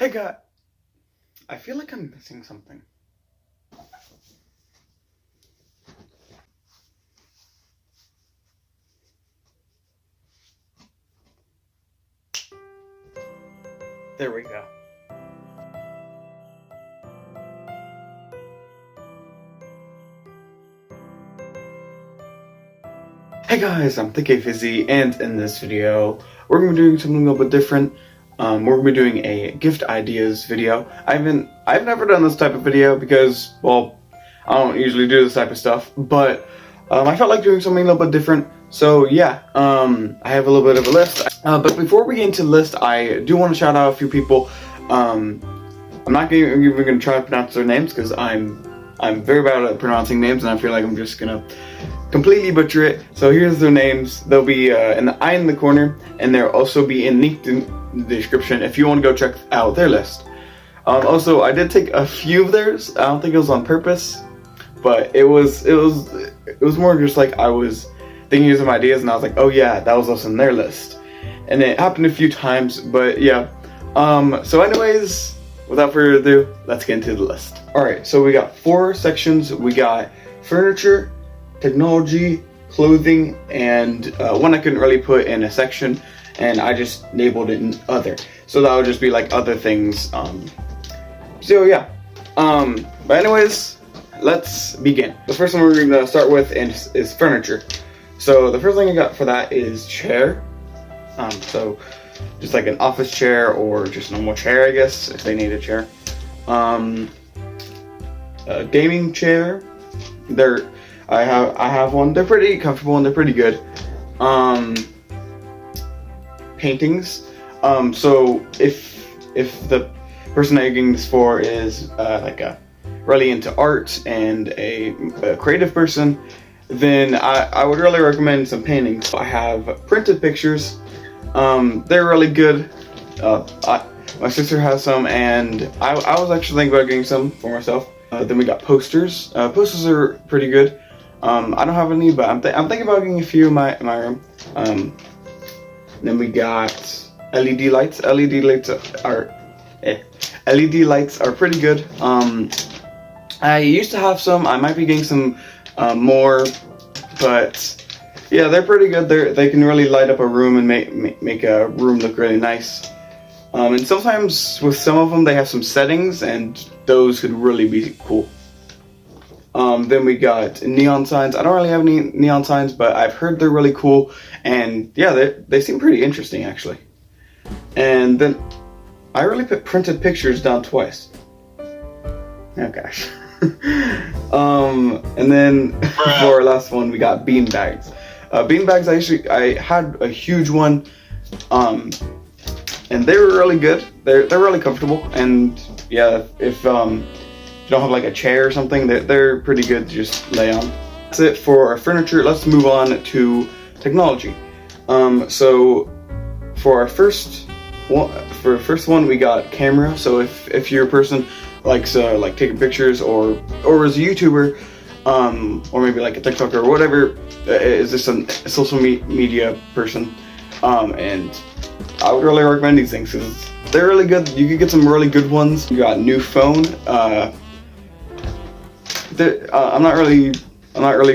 Hey guys, I feel like I'm missing something. There we go. Hey guys, I'm TheKFizzy, and in this video, we're going to be doing something a little bit different. We're going to be doing a gift ideas video. I've never done this type of video because, well, I don't usually do this type of stuff, but I felt like doing something a little bit different. So yeah, I have a little bit of a list. But before we get into the list, I do want to shout out a few people. I'm not even going to try to pronounce their names because I'm very bad at pronouncing names, and I feel like I'm just gonna completely butcher it. So here's their names. They'll be in the eye in the corner, and they'll also be linked in the description if you want to go check out their list. Also, I did take a few of theirs. I don't think it was on purpose, but it was more just like I was thinking of some ideas, and I was like, oh yeah, that was also in their list, and it happened a few times. But yeah. So anyways, without further ado, let's get into the list. Alright, so we got 4 sections. We got furniture, technology, clothing, and one I couldn't really put in a section, and I just labeled it in other. So that would just be like other things. So yeah. But anyways, let's begin. The first one we're going to start with is furniture. So the first thing I got for that is chair. So just like an office chair or just a normal chair, I guess, if they need a chair. A gaming chair. I have one. They're pretty comfortable and they're pretty good. Paintings. So if the person that you're getting this for is like a really into art and a creative person, then I would really recommend some paintings. I have printed pictures. They're really good. My sister has some, and I was actually thinking about getting some for myself. Then we got posters. Posters are pretty good. I don't have any, but I'm thinking about getting a few in my room. Then we got LED lights. LED lights are pretty good. I used to have some. I might be getting some more, but yeah, they're pretty good. They can really light up a room and make a room look really nice. And sometimes with some of them they have some settings, and those could really be cool. Then we got neon signs. I don't really have any neon signs, but I've heard they're really cool, and yeah, they seem pretty interesting actually. And then I really put printed pictures down twice. Oh gosh. And then for our last one, we got bean bags. Bean bags, I had a huge one, and they were really good. They're really comfortable, and yeah, if you don't have like a chair or something, they're pretty good to just lay on. That's it for our furniture. Let's move on to technology. So for our first one, we got camera. So if you're a person likes like taking pictures or is a YouTuber, or maybe like a TikToker or whatever, is just a social media person, and I would really recommend these things because they're really good. You could get some really good ones. You got new phone. I'm not really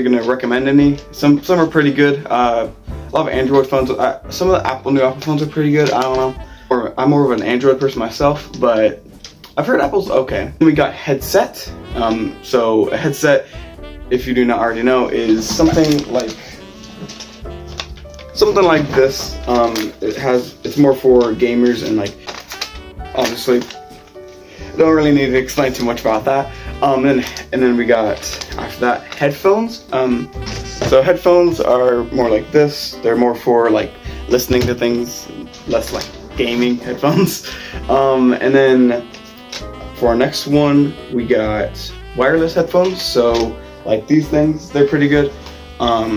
gonna recommend any. Some are pretty good. A lot of Android phones. Some of the new Apple phones are pretty good. I don't know. Or I'm more of an Android person myself, but I've heard Apple's okay. Then we got headset. So a headset, if you do not already know, is something like this. It's more for gamers, and like obviously I don't really need to explain too much about that. And then we got after that headphones. So headphones are more like this. They're more for like listening to things, less like gaming headphones. And then for our next one, we got wireless headphones. So like these things, they're pretty good. I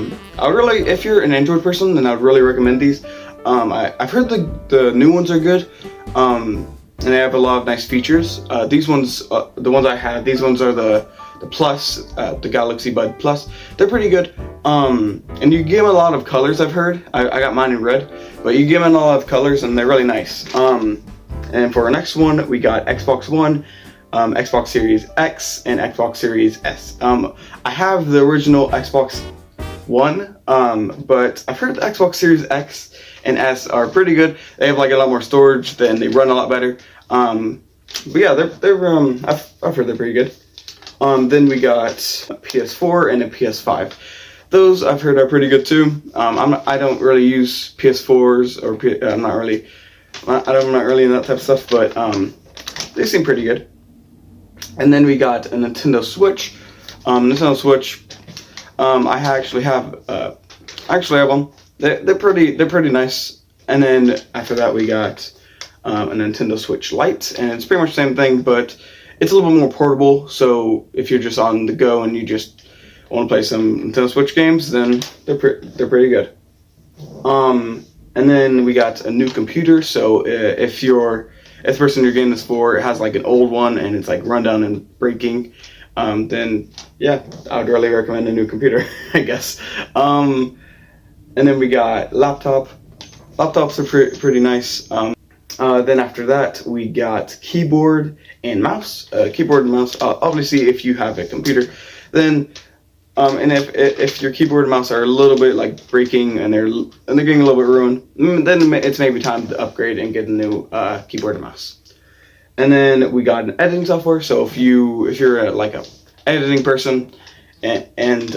would really, if you're an Android person, then I would really recommend these. I've heard the new ones are good, and they have a lot of nice features. These ones, the ones I have, these ones are the Plus, the Galaxy Bud Plus. They're pretty good. And you give them a lot of colors. I've heard. I got mine in red, but you give them a lot of colors, and they're really nice. And for our next one, we got Xbox One, Xbox Series X, and Xbox Series S. I have the original Xbox One, but I've heard the Xbox Series X and S are pretty good. They have like a lot more storage, then they run a lot better. But yeah, I've heard they're pretty good. Then we got a PS4 and a PS5. Those I've heard are pretty good too. I don't really use PS4s or I'm not really in that type of stuff, but they seem pretty good. And then we got a Nintendo Switch. Nintendo Switch. I actually have one. They're pretty nice. And then after that we got a Nintendo Switch Lite, and it's pretty much the same thing, but it's a little bit more portable. So if you're just on the go and you just want to play some Nintendo Switch games, then they're pretty good. And then we got a new computer. So if the person you're getting this for has like an old one and it's like run down and breaking, then yeah, I would really recommend a new computer, I guess. And then we got laptop. Laptops are pretty nice. Then after that, we got keyboard and mouse. Keyboard and mouse. Obviously, if you have a computer, then and if your keyboard and mouse are a little bit like breaking and they're getting a little bit ruined, then it's maybe time to upgrade and get a new keyboard and mouse. And then we got an editing software. So if you're like a editing person and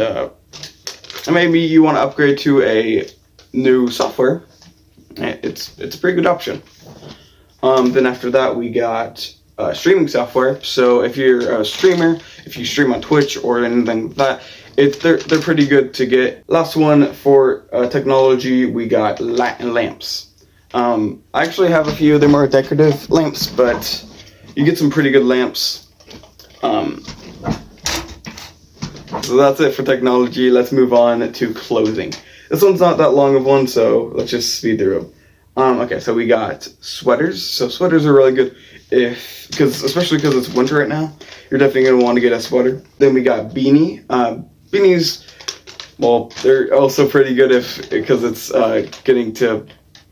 maybe you want to upgrade to a new software, it's a pretty good option. Then after that we got streaming software. So if you're a streamer, if you stream on Twitch or anything like that, they're pretty good to get. Last one for technology, we got lamps. I actually have a few of them are decorative lamps, but you get some pretty good lamps. So that's it for technology. Let's move on to clothing. This one's not that long of one, so let's just speed through them. Okay, so we got sweaters. So sweaters are really good especially because it's winter right now. You're definitely gonna want to get a sweater. Then we got beanie. Beanies, well, they're also pretty good because it's getting to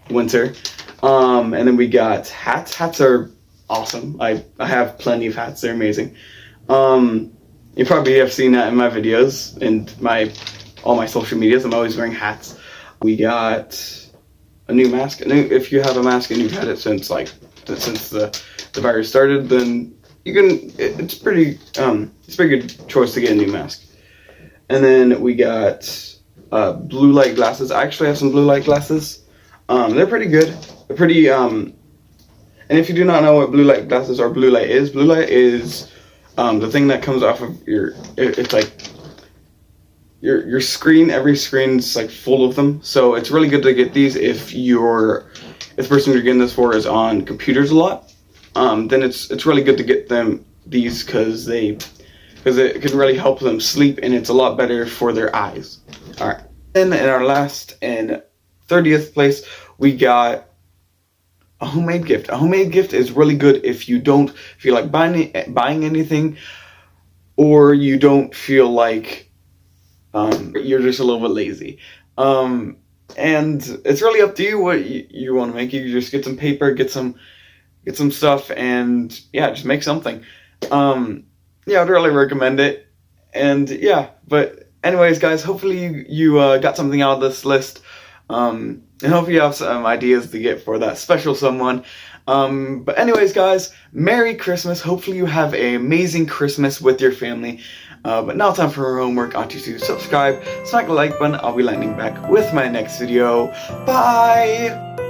winter. And then we got hats. Hats are awesome. I have plenty of hats. They're amazing. You probably have seen that in my videos and all my social medias. I'm always wearing hats. We got a new mask. If you have a mask and you've had it since the virus started, then it's a pretty good choice to get a new mask. And then we got blue light glasses. I actually have some blue light glasses. They're pretty good. They're pretty and if you do not know what blue light glasses or blue light is the thing that comes off of it's like your screen. Every screen's like full of them, so it's really good to get these if the person you're getting this for is on computers a lot. Then it's really good to get them these because it can really help them sleep, and it's a lot better for their eyes. All right. Then in our last and 30th place, we got a homemade gift. A homemade gift is really good if you don't feel like buying anything, or you don't feel like you're just a little bit lazy. And it's really up to you what you want to make. You just get some paper, get some stuff, and yeah, just make something. Yeah, I'd really recommend it. And yeah, but anyways, guys, hopefully you got something out of this list. And hopefully you have some ideas to get for that special someone. But anyways, guys, Merry Christmas. Hopefully you have an amazing Christmas with your family. But now time for homework. I want you to subscribe, smack the like button. I'll be landing back with my next video. Bye!